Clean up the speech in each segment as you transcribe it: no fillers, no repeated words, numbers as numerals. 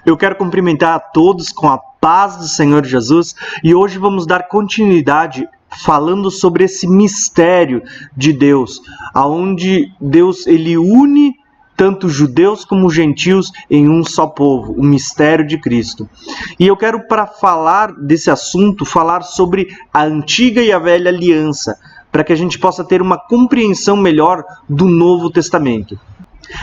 Eu quero cumprimentar a todos com a paz do Senhor Jesus e hoje vamos dar continuidade falando sobre esse mistério de Deus, aonde Deus ele une tanto judeus como gentios em um só povo, o mistério de Cristo. E eu quero, para falar desse assunto, falar sobre a antiga e a velha aliança, para que a gente possa ter uma compreensão melhor do Novo Testamento.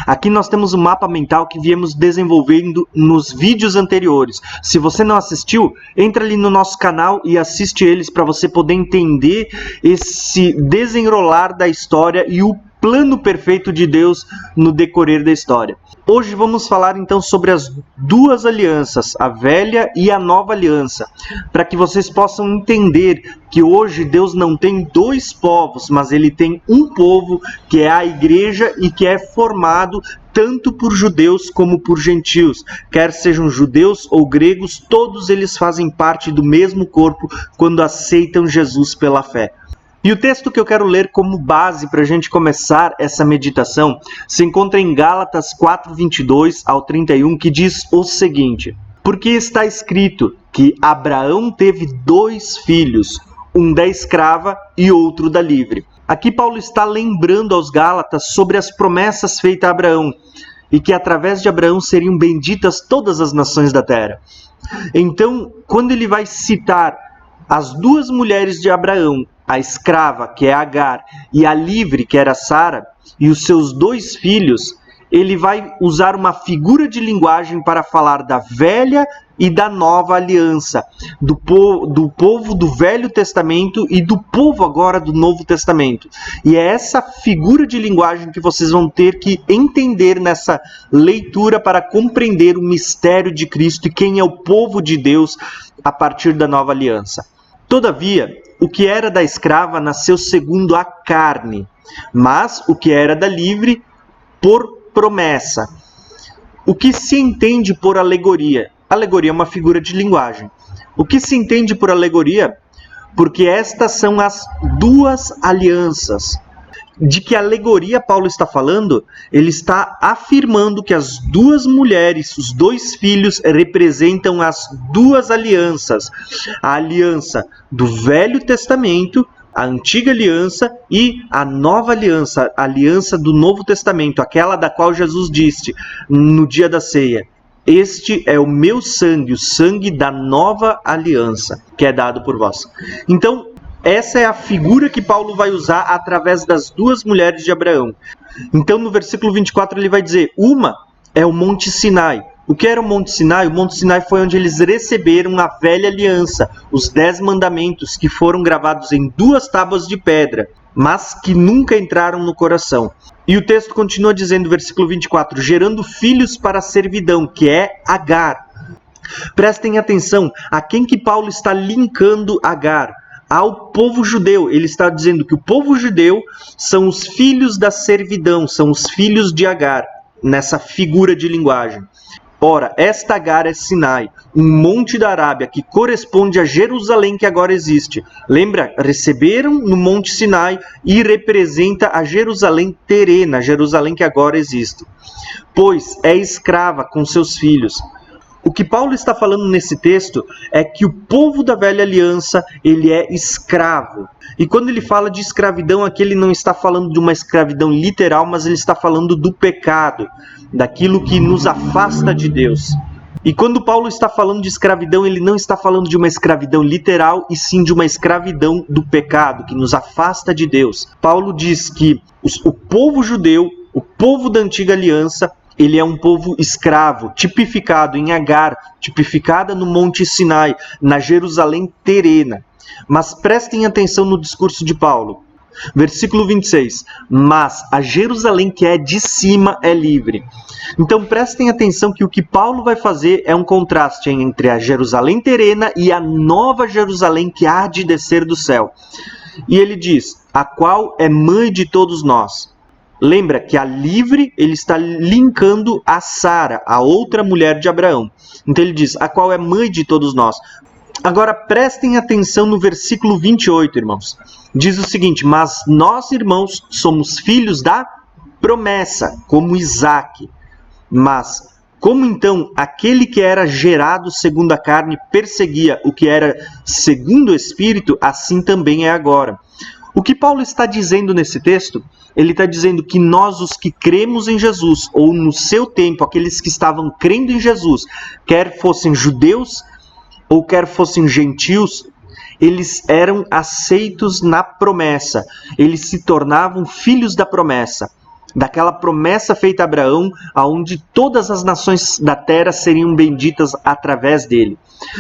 Aqui nós temos um mapa mental que viemos desenvolvendo nos vídeos anteriores. Se você não assistiu, entra ali no nosso canal e assiste eles para você poder entender esse desenrolar da história e o plano perfeito de Deus no decorrer da história. Hoje vamos falar então sobre as duas alianças, a velha e a nova aliança, para que vocês possam entender que hoje Deus não tem dois povos, mas ele tem um povo que é a igreja e que é formado tanto por judeus como por gentios. Quer sejam judeus ou gregos, todos eles fazem parte do mesmo corpo quando aceitam Jesus pela fé. E o texto que eu quero ler como base para a gente começar essa meditação se encontra em Gálatas 4:22 ao 31, que diz o seguinte: porque está escrito que Abraão teve 2 filhos, um da escrava e outro da livre. Aqui Paulo está lembrando aos Gálatas sobre as promessas feitas a Abraão e que através de Abraão seriam benditas todas as nações da terra. Então, quando ele vai citar as 2 mulheres de Abraão, a escrava, que é Agar, e a livre, que era Sara, e os seus 2 filhos, ele vai usar uma figura de linguagem para falar da velha e da nova aliança, do povo do Velho Testamento e do povo agora do Novo Testamento. E é essa figura de linguagem que vocês vão ter que entender nessa leitura para compreender o mistério de Cristo e quem é o povo de Deus a partir da nova aliança. Todavia, o que era da escrava nasceu segundo a carne, mas o que era da livre, por promessa. O que se entende por alegoria? Alegoria é uma figura de linguagem. O que se entende por alegoria? Porque estas são as 2 alianças. De que alegoria Paulo está falando? Ele está afirmando que as 2 mulheres, os 2 filhos, representam as 2 alianças. A aliança do Velho Testamento, a antiga aliança, e a nova aliança, a aliança do Novo Testamento, aquela da qual Jesus disse no dia da ceia: este é o meu sangue, o sangue da nova aliança, que é dado por vós. Então, essa é a figura que Paulo vai usar através das 2 mulheres de Abraão. Então, no versículo 24, ele vai dizer: uma é o Monte Sinai. O que era o Monte Sinai? O Monte Sinai foi onde eles receberam a velha aliança, os 10 mandamentos, que foram gravados em 2 tábuas de pedra, mas que nunca entraram no coração. E o texto continua dizendo, versículo 24, gerando filhos para a servidão, que é Agar. Prestem atenção a quem que Paulo está linkando Agar. Ao povo judeu. Ele está dizendo que o povo judeu são os filhos da servidão, são os filhos de Agar, nessa figura de linguagem. Ora, esta Agar é Sinai, um monte da Arábia que corresponde a Jerusalém que agora existe. Lembra? Receberam no Monte Sinai e representa a Jerusalém terrena, Jerusalém que agora existe. Pois é escrava com seus filhos. O que Paulo está falando nesse texto é que o povo da velha aliança, ele é escravo. E quando ele fala de escravidão, aqui ele não está falando de uma escravidão literal, mas ele está falando do pecado, daquilo que nos afasta de Deus. E quando Paulo está falando de escravidão, ele não está falando de uma escravidão literal, e sim de uma escravidão do pecado, que nos afasta de Deus. Paulo diz que o povo judeu, o povo da antiga aliança, ele é um povo escravo, tipificado em Agar, tipificada no Monte Sinai, na Jerusalém terrena. Mas prestem atenção no discurso de Paulo. Versículo 26. Mas a Jerusalém que é de cima é livre. Então prestem atenção que o que Paulo vai fazer é um contraste entre a Jerusalém terrena e a nova Jerusalém que há de descer do céu. E ele diz, a qual é mãe de todos nós. Lembra que a livre, ele está linkando a Sara, a outra mulher de Abraão. Então ele diz, a qual é mãe de todos nós. Agora prestem atenção no versículo 28, irmãos. Diz o seguinte, mas nós, irmãos, somos filhos da promessa, como Isaque. Mas Como então aquele que era gerado segundo a carne perseguia o que era segundo o Espírito, assim também é agora. O que Paulo está dizendo nesse texto? Ele está dizendo que nós, os que cremos em Jesus, ou no seu tempo, aqueles que estavam crendo em Jesus, quer fossem judeus ou quer fossem gentios, eles eram aceitos na promessa. Eles se tornavam filhos da promessa. Daquela promessa feita a Abraão, aonde todas as nações da terra seriam benditas através dele.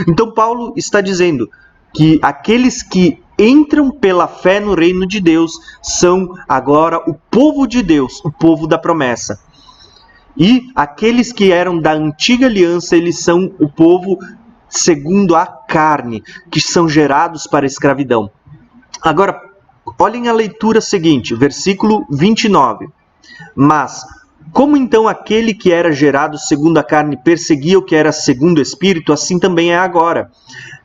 Então Paulo está dizendo que aqueles que entram pela fé no reino de Deus são agora o povo de Deus, o povo da promessa. E aqueles que eram da antiga aliança, eles são o povo segundo a carne, que são gerados para a escravidão. Agora, olhem a leitura seguinte, versículo 29. Mas, como então aquele que era gerado segundo a carne perseguia o que era segundo o Espírito, assim também é agora.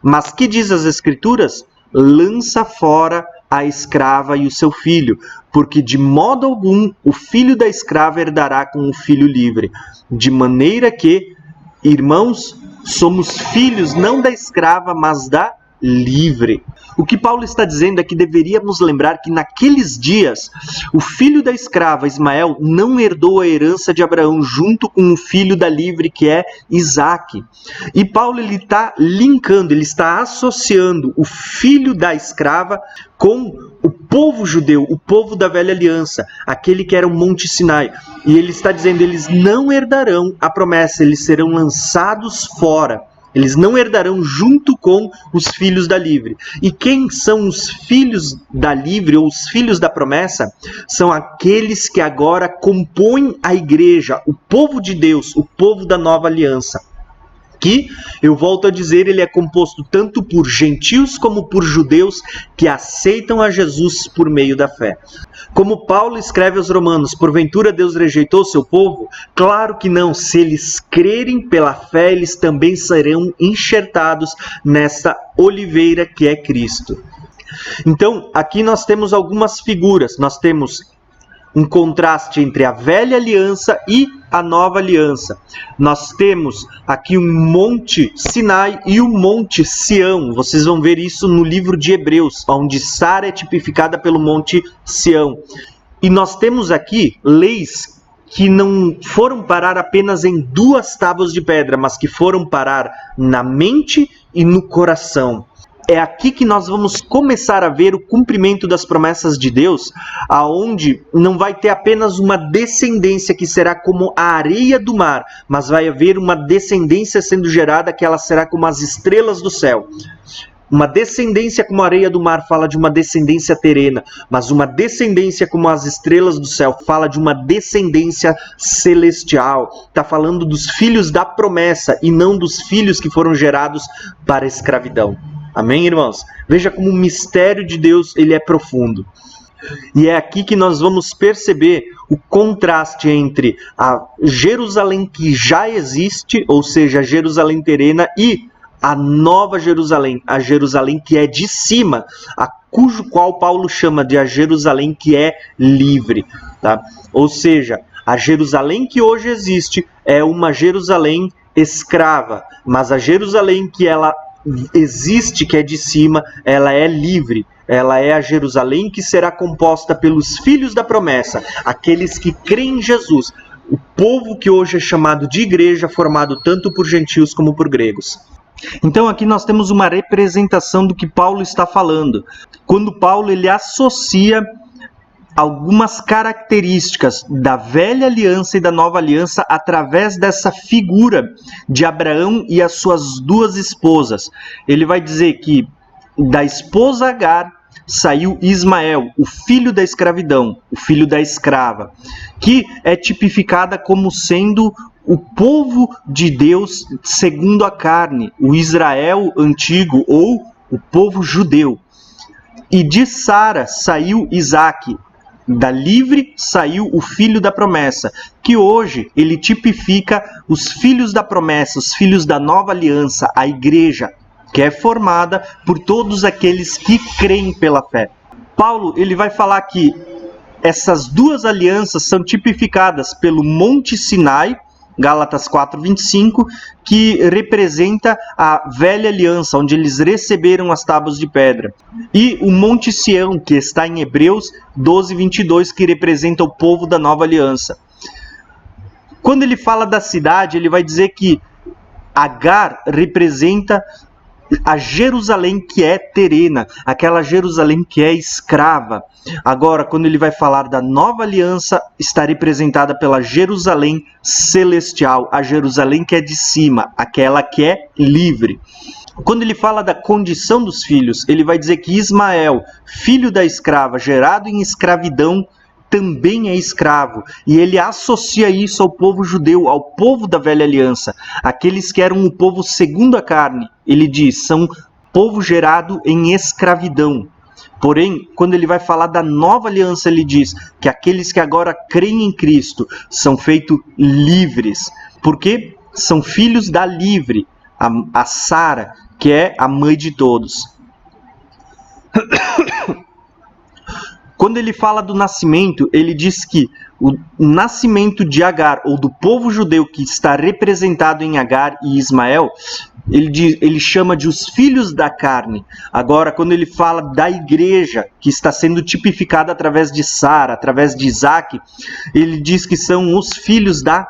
Mas que diz as Escrituras? Lança fora a escrava e o seu filho, porque de modo algum o filho da escrava herdará com o filho livre. De maneira que, irmãos, somos filhos não da escrava, mas da livre. O que Paulo está dizendo é que deveríamos lembrar que naqueles dias o filho da escrava, Ismael, não herdou a herança de Abraão junto com o filho da livre, que é Isaque. E Paulo está linkando, ele está associando o filho da escrava com o povo judeu, o povo da velha aliança, aquele que era o Monte Sinai. E ele está dizendo, eles não herdarão a promessa, eles serão lançados fora. Eles não herdarão junto com os filhos da livre. E quem são os filhos da livre ou os filhos da promessa? São aqueles que agora compõem a igreja, o povo de Deus, o povo da nova aliança. Que, eu volto a dizer, ele é composto tanto por gentios como por judeus que aceitam a Jesus por meio da fé. Como Paulo escreve aos Romanos, porventura Deus rejeitou seu povo? Claro que não, se eles crerem pela fé, eles também serão enxertados nessa oliveira que é Cristo. Então, aqui nós temos algumas figuras, nós temos um contraste entre a velha aliança e a nova aliança. Nós temos aqui um monte Sinai e o monte Sião. Vocês vão ver isso no livro de Hebreus, onde Sara é tipificada pelo monte Sião. E nós temos aqui leis que não foram parar apenas em 2 tábuas de pedra, mas que foram parar na mente e no coração. É aqui que nós vamos começar a ver o cumprimento das promessas de Deus, aonde não vai ter apenas uma descendência que será como a areia do mar, mas vai haver uma descendência sendo gerada que ela será como as estrelas do céu. Uma descendência como a areia do mar fala de uma descendência terrena, mas uma descendência como as estrelas do céu fala de uma descendência celestial. Está falando dos filhos da promessa e não dos filhos que foram gerados para a escravidão. Amém, irmãos? Veja como o mistério de Deus ele é profundo. E é aqui que nós vamos perceber o contraste entre a Jerusalém que já existe, ou seja, a Jerusalém terrena, e a nova Jerusalém, a Jerusalém que é de cima, a cujo qual Paulo chama de a Jerusalém que é livre. Tá? Ou seja, a Jerusalém que hoje existe é uma Jerusalém escrava, mas a Jerusalém que ela existe, que é de cima, ela é livre. Ela é a Jerusalém que será composta pelos filhos da promessa, aqueles que creem em Jesus, o povo que hoje é chamado de igreja, formado tanto por gentios como por gregos. Então aqui nós temos uma representação do que Paulo está falando. Quando Paulo ele associa algumas características da velha aliança e da nova aliança através dessa figura de Abraão e as suas 2 esposas. Ele vai dizer que da esposa Agar saiu Ismael, o filho da escravidão, o filho da escrava, que é tipificada como sendo o povo de Deus segundo a carne, o Israel antigo ou o povo judeu. E de Sara saiu Isaque, da livre saiu o filho da promessa, que hoje ele tipifica os filhos da promessa, os filhos da nova aliança, a igreja, que é formada por todos aqueles que creem pela fé. Paulo ele vai falar que essas 2 alianças são tipificadas pelo Monte Sinai, Gálatas 4:25, que representa a velha aliança, onde eles receberam as tábuas de pedra. E o Monte Sião, que está em Hebreus 12:22, que representa o povo da nova aliança. Quando ele fala da cidade, ele vai dizer que Agar representa a Jerusalém que é terrena, aquela Jerusalém que é escrava. Agora, quando ele vai falar da nova aliança, está representada pela Jerusalém celestial, a Jerusalém que é de cima, aquela que é livre. Quando ele fala da condição dos filhos, ele vai dizer que Ismael, filho da escrava, gerado em escravidão, também é escravo, e ele associa isso ao povo judeu, ao povo da velha aliança, aqueles que eram o povo segundo a carne. Ele diz, são povo gerado em escravidão. Porém, quando ele vai falar da nova aliança, ele diz que aqueles que agora creem em Cristo são feitos livres, porque são filhos da livre, a Sara, que é a mãe de todos. Quando ele fala do nascimento, ele diz que o nascimento de Agar, ou do povo judeu que está representado em Agar e Ismael, ele chama de os filhos da carne. Agora, quando ele fala da igreja, que está sendo tipificada através de Sara, através de Isaac, ele diz que são os filhos da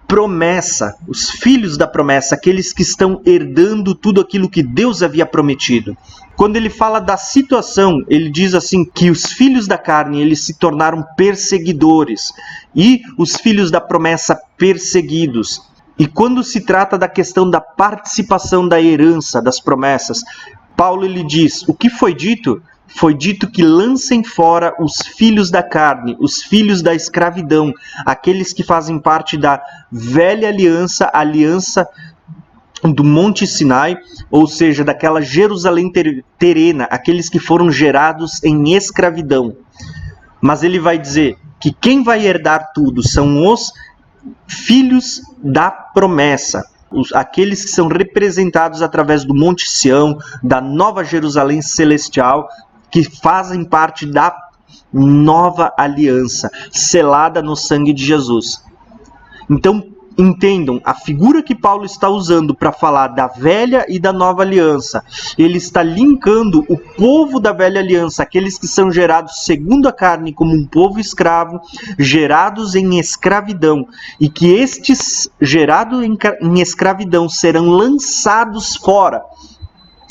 promessa, os filhos da promessa, aqueles que estão herdando tudo aquilo que Deus havia prometido. Quando ele fala da situação, ele diz assim que os filhos da carne, eles se tornaram perseguidores e os filhos da promessa perseguidos. E quando se trata da questão da participação da herança, das promessas, Paulo ele diz, o que foi dito? Foi dito que lancem fora os filhos da carne, os filhos da escravidão, aqueles que fazem parte da velha aliança, a aliança do Monte Sinai, ou seja, daquela Jerusalém terrena, aqueles que foram gerados em escravidão. Mas ele vai dizer que quem vai herdar tudo são os filhos da promessa, aqueles que são representados através do Monte Sião, da nova Jerusalém celestial, que fazem parte da nova aliança, selada no sangue de Jesus. Então, entendam, a figura que Paulo está usando para falar da velha e da nova aliança, ele está linkando o povo da velha aliança, aqueles que são gerados segundo a carne como um povo escravo, gerados em escravidão, e que estes gerados em escravidão serão lançados fora.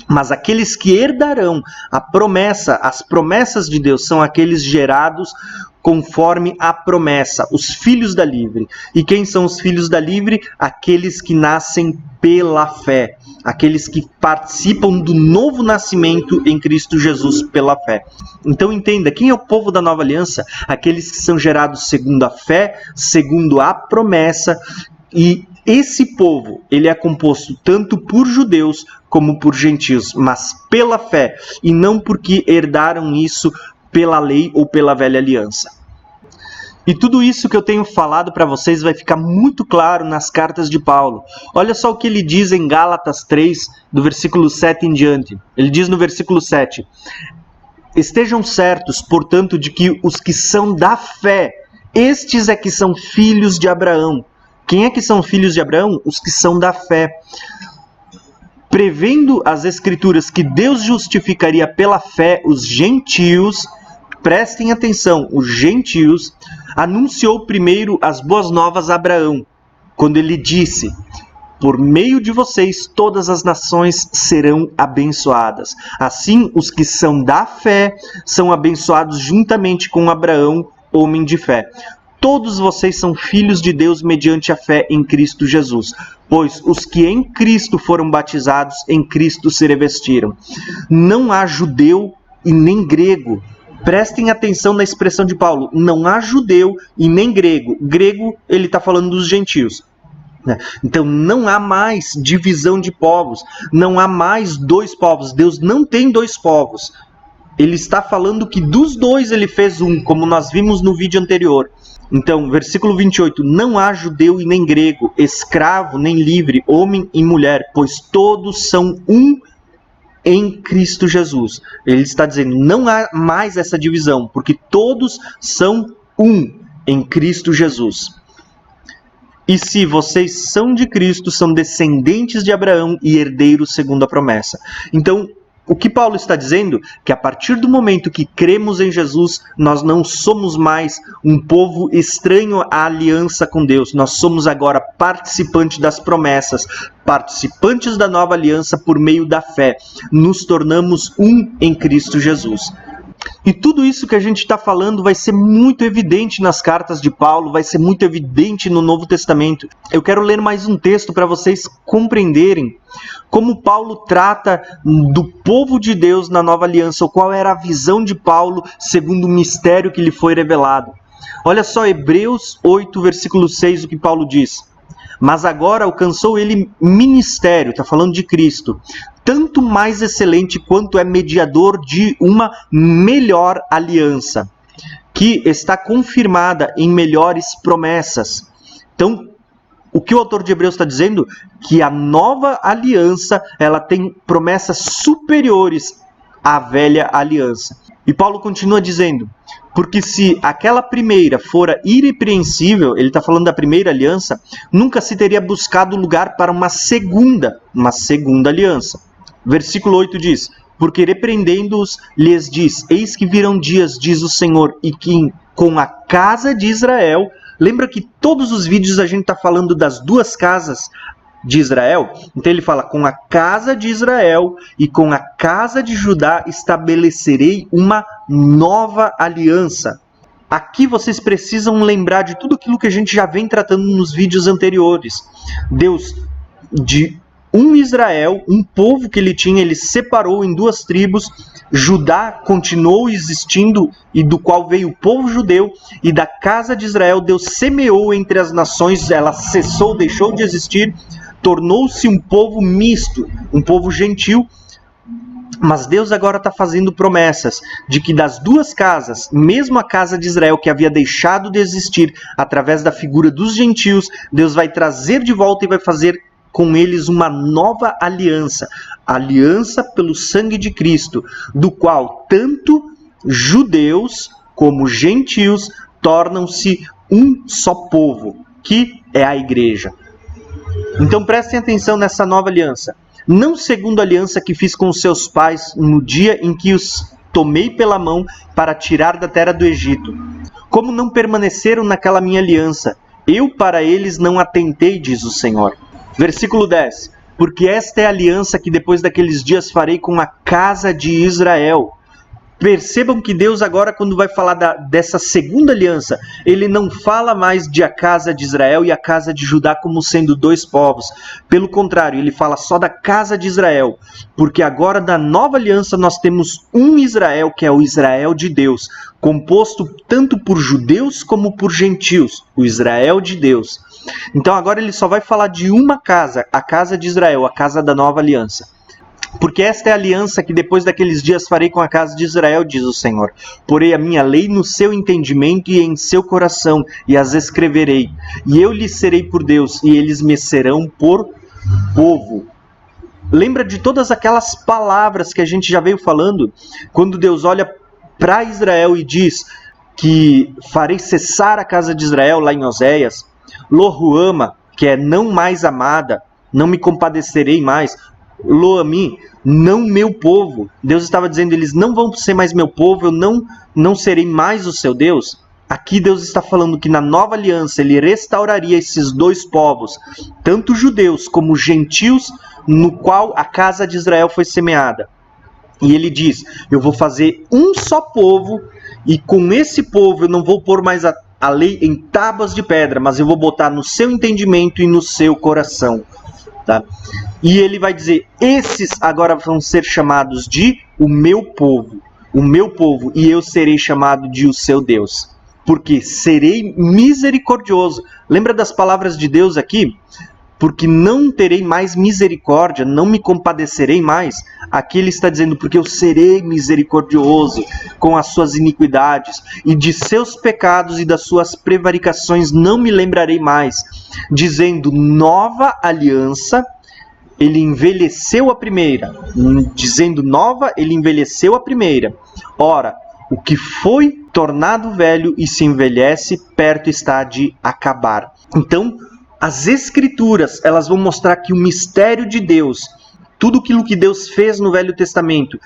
Mas aqueles que herdarão a promessa, as promessas de Deus, são aqueles gerados conforme a promessa, os filhos da livre. E quem são os filhos da livre? Aqueles que nascem pela fé, aqueles que participam do novo nascimento em Cristo Jesus pela fé. Então entenda, quem é o povo da nova aliança? Aqueles que são gerados segundo a fé, segundo a promessa. E esse povo, ele é composto tanto por judeus como por gentios, mas pela fé, e não porque herdaram isso pela lei ou pela velha aliança. E tudo isso que eu tenho falado para vocês vai ficar muito claro nas cartas de Paulo. Olha só o que ele diz em Gálatas 3, do versículo 7 em diante. Ele diz no versículo 7, estejam certos, portanto, de que os que são da fé, estes é que são filhos de Abraão. Quem é que são filhos de Abraão? Os que são da fé. Prevendo as Escrituras que Deus justificaria pela fé os gentios, prestem atenção, os gentios, anunciou primeiro as boas novas a Abraão, quando ele disse, por meio de vocês todas as nações serão abençoadas. Assim, os que são da fé são abençoados juntamente com Abraão, homem de fé. Todos vocês são filhos de Deus mediante a fé em Cristo Jesus, pois os que em Cristo foram batizados, em Cristo se revestiram. Não há judeu e nem grego. Prestem atenção na expressão de Paulo. Não há judeu e nem grego. Grego, ele está falando dos gentios. Então não há mais divisão de povos. Não há mais dois povos. Deus não tem dois povos. Ele está falando que dos dois ele fez um, como nós vimos no vídeo anterior. Então, versículo 28, não há judeu e nem grego, escravo nem livre, homem e mulher, pois todos são um em Cristo Jesus. Ele está dizendo, não há mais essa divisão, porque todos são um em Cristo Jesus. E se vocês são de Cristo, são descendentes de Abraão e herdeiros segundo a promessa. Então, o que Paulo está dizendo? Que a partir do momento que cremos em Jesus, nós não somos mais um povo estranho à aliança com Deus. Nós somos agora participantes das promessas, participantes da nova aliança por meio da fé. Nos tornamos um em Cristo Jesus. E tudo isso que a gente está falando vai ser muito evidente nas cartas de Paulo, vai ser muito evidente no Novo Testamento. Eu quero ler mais um texto para vocês compreenderem como Paulo trata do povo de Deus na nova aliança, ou qual era a visão de Paulo segundo o mistério que lhe foi revelado. Olha só, Hebreus 8, versículo 6, o que Paulo diz. Mas agora alcançou ele ministério, está falando de Cristo, tanto mais excelente quanto é mediador de uma melhor aliança, que está confirmada em melhores promessas. Então, o que o autor de Hebreus está dizendo? Que a nova aliança, ela tem promessas superiores à velha aliança. E Paulo continua dizendo, porque se aquela primeira fora irrepreensível, ele está falando da primeira aliança, nunca se teria buscado lugar para uma segunda aliança. Versículo 8 diz, porque repreendendo-os, lhes diz, eis que virão dias, diz o Senhor, e que com a casa de Israel, lembra que todos os vídeos a gente está falando das duas casas de Israel? Então ele fala, com a casa de Israel e com a casa de Judá estabelecerei uma nova aliança. Aqui vocês precisam lembrar de tudo aquilo que a gente já vem tratando nos vídeos anteriores. Deus, de um Israel, um povo que ele tinha, ele separou em duas tribos. Judá continuou existindo e do qual veio o povo judeu, e da casa de Israel Deus semeou entre as nações, ela cessou, deixou de existir, tornou-se um povo misto, um povo gentil. Mas Deus agora está fazendo promessas de que das duas casas, mesmo a casa de Israel que havia deixado de existir através da figura dos gentios, Deus vai trazer de volta e vai fazer com eles uma nova aliança, aliança pelo sangue de Cristo, do qual tanto judeus como gentios tornam-se um só povo, que é a igreja. Então prestem atenção nessa nova aliança. Não segundo a aliança que fiz com os seus pais no dia em que os tomei pela mão para tirar da terra do Egito. Como não permaneceram naquela minha aliança, eu para eles não atentei, diz o Senhor. Versículo 10. Porque esta é a aliança que depois daqueles dias farei com a casa de Israel. Percebam que Deus agora, quando vai falar dessa segunda aliança, ele não fala mais de a casa de Israel e a casa de Judá como sendo dois povos. Pelo contrário, ele fala só da casa de Israel. Porque agora, na nova aliança, nós temos um Israel, que é o Israel de Deus, composto tanto por judeus como por gentios. O Israel de Deus. Então agora ele só vai falar de uma casa, a casa de Israel, a casa da nova aliança. Porque esta é a aliança que depois daqueles dias farei com a casa de Israel, diz o Senhor. Porei a minha lei no seu entendimento e em seu coração, e as escreverei. E eu lhes serei por Deus, e eles me serão por povo. Lembra de todas aquelas palavras que a gente já veio falando? Quando Deus olha para Israel e diz que farei cessar a casa de Israel, lá em Oséias. Lohuama, que é não mais amada, não me compadecerei mais. Lo-ami, não meu povo. Deus estava dizendo, eles não vão ser mais meu povo, eu não serei mais o seu Deus. Aqui Deus está falando que na nova aliança ele restauraria esses dois povos, tanto judeus como gentios, no qual a casa de Israel foi semeada. E ele diz, eu vou fazer um só povo, e com esse povo eu não vou pôr mais a lei em tábuas de pedra, mas eu vou botar no seu entendimento e no seu coração. Tá? E ele vai dizer, esses agora vão ser chamados de o meu povo, e eu serei chamado de o seu Deus, porque serei misericordioso. Lembra das palavras de Deus aqui? Porque não terei mais misericórdia, não me compadecerei mais. Aqui ele está dizendo, porque eu serei misericordioso com as suas iniquidades, e de seus pecados e das suas prevaricações não me lembrarei mais. Dizendo, nova aliança, ele envelheceu a primeira. Dizendo nova, ele envelheceu a primeira. Ora, o que foi tornado velho e se envelhece, perto está de acabar. Então, as Escrituras, elas vão mostrar que o mistério de Deus, tudo aquilo que Deus fez no Velho Testamento,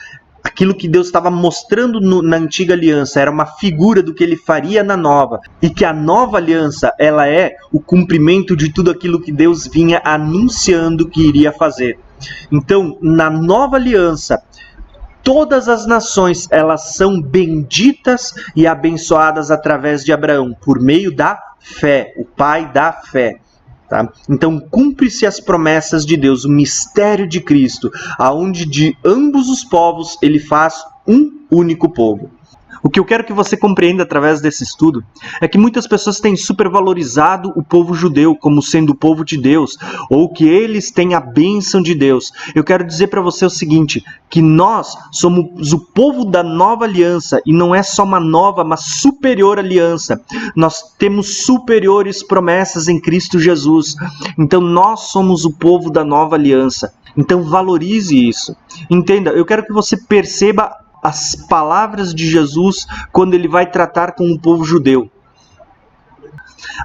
aquilo que Deus estava mostrando na antiga aliança, era uma figura do que ele faria na nova. E que a nova aliança, ela é o cumprimento de tudo aquilo que Deus vinha anunciando que iria fazer. Então, na nova aliança, todas as nações, elas são benditas e abençoadas através de Abraão, por meio da fé, o pai da fé. Tá? Então, cumpre-se as promessas de Deus, o mistério de Cristo, aonde de ambos os povos ele faz um único povo. O que eu quero que você compreenda através desse estudo é que muitas pessoas têm supervalorizado o povo judeu como sendo o povo de Deus, ou que eles têm a bênção de Deus. Eu quero dizer para você o seguinte, que nós somos o povo da nova aliança, e não é só uma nova, mas superior aliança. Nós temos superiores promessas em Cristo Jesus. Então nós somos o povo da nova aliança. Então valorize isso. Entenda, eu quero que você perceba as palavras de Jesus quando ele vai tratar com o povo judeu.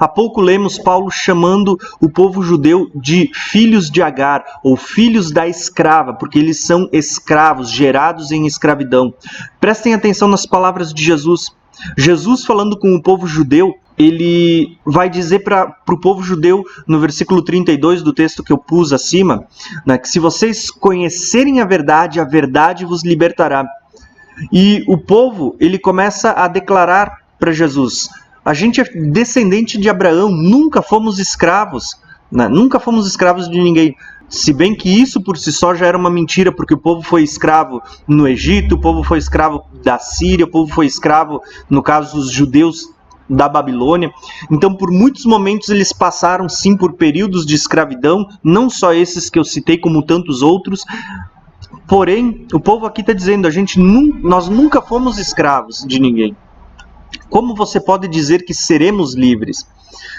Há pouco lemos Paulo chamando o povo judeu de filhos de Agar, ou filhos da escrava, porque eles são escravos, gerados em escravidão. Prestem atenção nas palavras de Jesus. Jesus, falando com o povo judeu, ele vai dizer para o povo judeu, no versículo 32 do texto que eu pus acima, né, que se vocês conhecerem a verdade vos libertará. E o povo, ele começa a declarar para Jesus, a gente é descendente de Abraão, nunca fomos escravos, né? Nunca fomos escravos de ninguém. Se bem que isso por si só já era uma mentira, porque o povo foi escravo no Egito, o povo foi escravo da Síria, o povo foi escravo, no caso, os judeus da Babilônia. Então, por muitos momentos, eles passaram, sim, por períodos de escravidão, não só esses que eu citei, como tantos outros. Porém, o povo aqui está dizendo, nós nunca fomos escravos de ninguém. Como você pode dizer que seremos livres?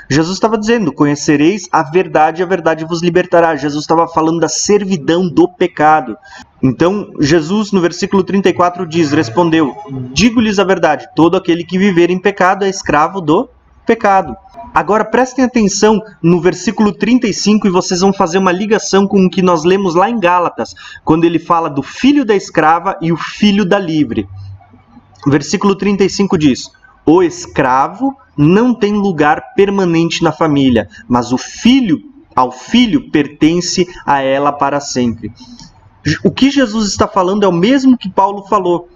Jesus estava dizendo, conhecereis a verdade vos libertará. Jesus estava falando da servidão do pecado. Então, Jesus, no versículo 34, respondeu, digo-lhes a verdade, todo aquele que viver em pecado é escravo do pecado. Agora prestem atenção no versículo 35 e vocês vão fazer uma ligação com o que nós lemos lá em Gálatas, quando ele fala do filho da escrava e o filho da livre. O versículo 35 diz, o escravo não tem lugar permanente na família, mas ao filho pertence a ela para sempre. O que Jesus está falando é o mesmo que Paulo falou.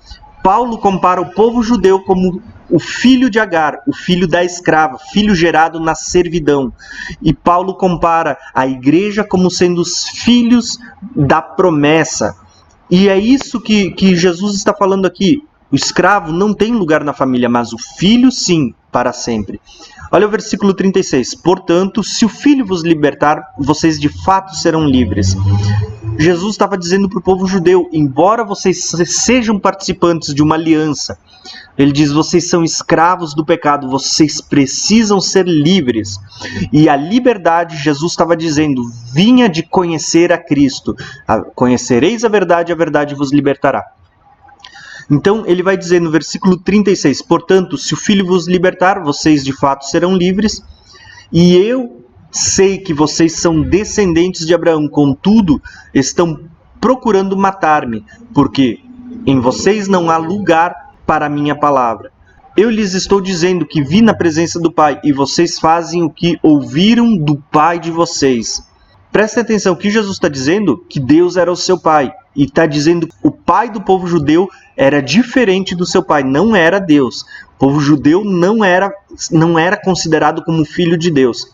Paulo compara o povo judeu como o filho de Agar, o filho da escrava, filho gerado na servidão. E Paulo compara a igreja como sendo os filhos da promessa. E é isso que Jesus está falando aqui. O escravo não tem lugar na família, mas o filho sim, para sempre. Olha o versículo 36. Portanto, se o filho vos libertar, vocês de fato serão livres. Jesus estava dizendo para o povo judeu, embora vocês sejam participantes de uma aliança, ele diz, vocês são escravos do pecado, vocês precisam ser livres. E a liberdade, Jesus estava dizendo, vinha de conhecer a Cristo. Conhecereis a verdade vos libertará. Então, ele vai dizer no versículo 36, portanto, se o Filho vos libertar, vocês de fato serão livres, e eu sei que vocês são descendentes de Abraão, contudo, estão procurando matar-me, porque em vocês não há lugar para a minha palavra. Eu lhes estou dizendo que vi na presença do Pai, e vocês fazem o que ouviram do Pai de vocês. Prestem atenção, o que Jesus está dizendo? Que Deus era o seu Pai. E está dizendo que o pai do povo judeu era diferente do seu pai, não era Deus. O povo judeu não era considerado como filho de Deus.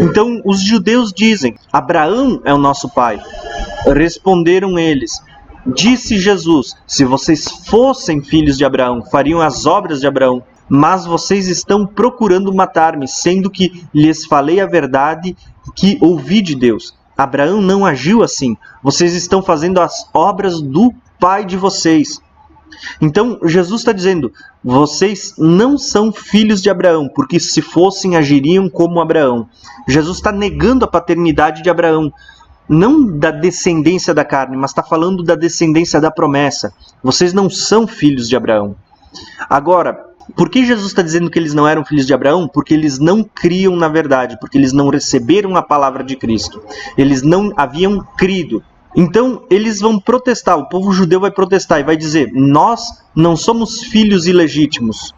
Então os judeus dizem, Abraão é o nosso pai. Responderam eles, disse Jesus, se vocês fossem filhos de Abraão, fariam as obras de Abraão. Mas vocês estão procurando matar-me, sendo que lhes falei a verdade que ouvi de Deus. Abraão não agiu assim. Vocês estão fazendo as obras do pai de vocês. Então, Jesus está dizendo, vocês não são filhos de Abraão, porque se fossem, agiriam como Abraão. Jesus está negando a paternidade de Abraão. Não da descendência da carne, mas está falando da descendência da promessa. Vocês não são filhos de Abraão. Agora, Por que Jesus está dizendo que eles não eram filhos de Abraão? Porque eles não criam na verdade, porque eles não receberam a palavra de Cristo. Eles não haviam crido. Então, eles vão protestar, o povo judeu vai protestar e vai dizer: nós não somos filhos ilegítimos.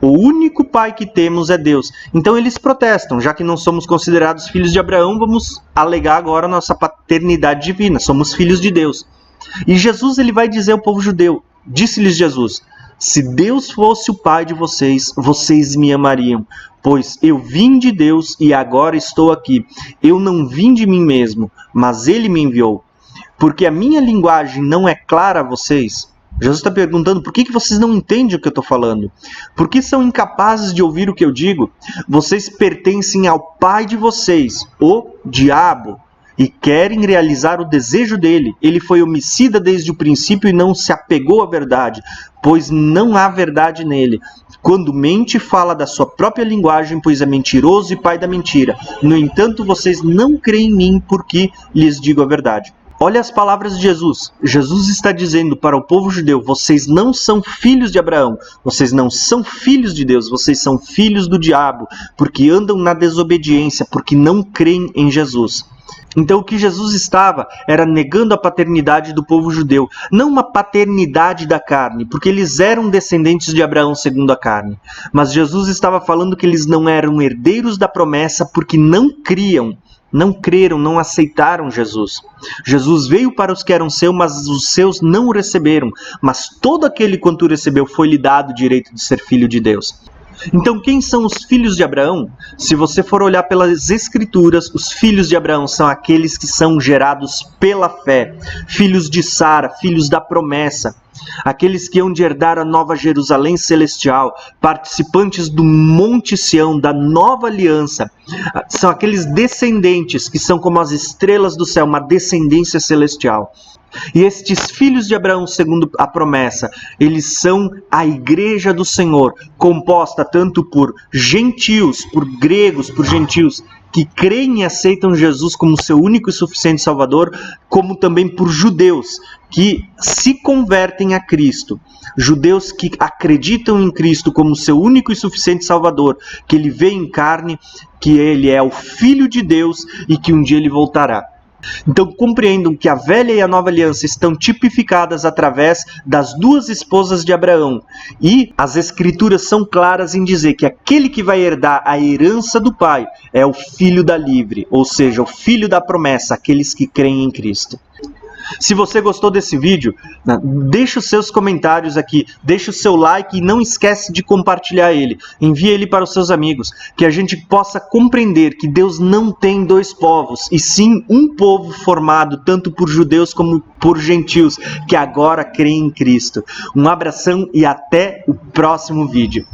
O único pai que temos é Deus. Então eles protestam, já que não somos considerados filhos de Abraão, vamos alegar agora nossa paternidade divina, somos filhos de Deus. E Jesus ele vai dizer ao povo judeu, disse-lhes Jesus: se Deus fosse o pai de vocês, vocês me amariam, pois eu vim de Deus e agora estou aqui. Eu não vim de mim mesmo, mas ele me enviou. Porque a minha linguagem não é clara a vocês. Jesus está perguntando: por que vocês não entendem o que eu estou falando? Por que são incapazes de ouvir o que eu digo? Vocês pertencem ao pai de vocês, o diabo, e querem realizar o desejo dele. Ele foi homicida desde o princípio e não se apegou à verdade, pois não há verdade nele. Quando mente, fala da sua própria linguagem, pois é mentiroso e pai da mentira. No entanto, vocês não creem em mim porque lhes digo a verdade. Olha as palavras de Jesus. Jesus está dizendo para o povo judeu: vocês não são filhos de Abraão, vocês não são filhos de Deus, vocês são filhos do diabo, porque andam na desobediência, porque não creem em Jesus. Então o que Jesus estava era negando a paternidade do povo judeu, não uma paternidade da carne, porque eles eram descendentes de Abraão segundo a carne, mas Jesus estava falando que eles não eram herdeiros da promessa porque não criam. Não creram, não aceitaram Jesus. Jesus veio para os que eram seus, mas os seus não o receberam. Mas todo aquele quanto o recebeu foi-lhe dado o direito de ser filho de Deus. Então, quem são os filhos de Abraão? Se você for olhar pelas Escrituras, os filhos de Abraão são aqueles que são gerados pela fé. Filhos de Sara, filhos da promessa. Aqueles que hão de herdar a nova Jerusalém celestial, participantes do Monte Sião, da nova aliança. São aqueles descendentes que são como as estrelas do céu, uma descendência celestial. E estes filhos de Abraão, segundo a promessa, eles são a igreja do Senhor, composta tanto por gentios, por gregos, por gentios, que creem e aceitam Jesus como seu único e suficiente Salvador, como também por judeus, que se convertem a Cristo. Judeus que acreditam em Cristo como seu único e suficiente Salvador, que ele veio em carne, que ele é o Filho de Deus e que um dia ele voltará. Então compreendam que a velha e a nova aliança estão tipificadas através das duas esposas de Abraão. E as Escrituras são claras em dizer que aquele que vai herdar a herança do Pai é o filho da livre, ou seja, o filho da promessa, aqueles que creem em Cristo. Se você gostou desse vídeo, deixa os seus comentários aqui, deixa o seu like e não esquece de compartilhar ele. Envie ele para os seus amigos, que a gente possa compreender que Deus não tem dois povos, e sim um povo formado tanto por judeus como por gentios, que agora creem em Cristo. Um abração e até o próximo vídeo.